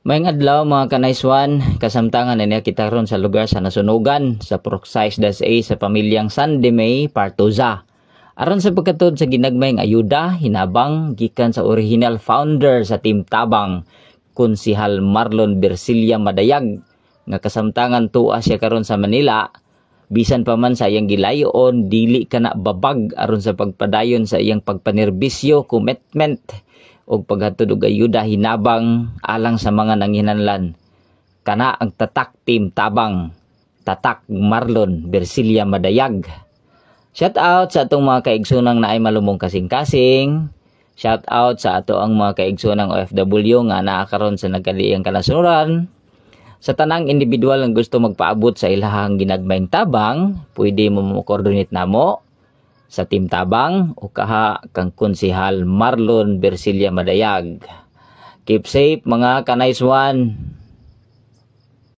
Mayong adlaw mga kanaiswan, kasamtangan na niya kita ron sa lugar sa nasunugan sa Proxais A sa pamilyang San de May, Partosa. Aron sa pagkatod sa ginagmayng ayuda, hinabang gikan sa original founder sa Team Tabang, Konsihal Marlon Bersilia Madayag, nga kasamtangan tuwa siya karon sa Manila. Bisan pa man sa iyang gilayon, dili ka na babag aron sa pagpadayon sa iyang pagpanerbisyo, commitment, o paghatod og ayuda hinabang alang sa mga nanghinanlan. Kana ang tatak Team Tabang, tatak Marlon Bersilia Madayag. Shout out sa atong mga kaigsunang naay malumong kasing-kasing. Shout out sa ato ang mga kaigsunang OFW nga naa karon sa nagkaliang kanasuran. Sa tanang individual nga gusto magpaabot sa ilahang ginagmayng tabang, pwede mo mo-coordinate namo sa Team Tabang o kaha kang Konsihal Marlon Bersilia Madayag. Keep safe mga kanaiswan.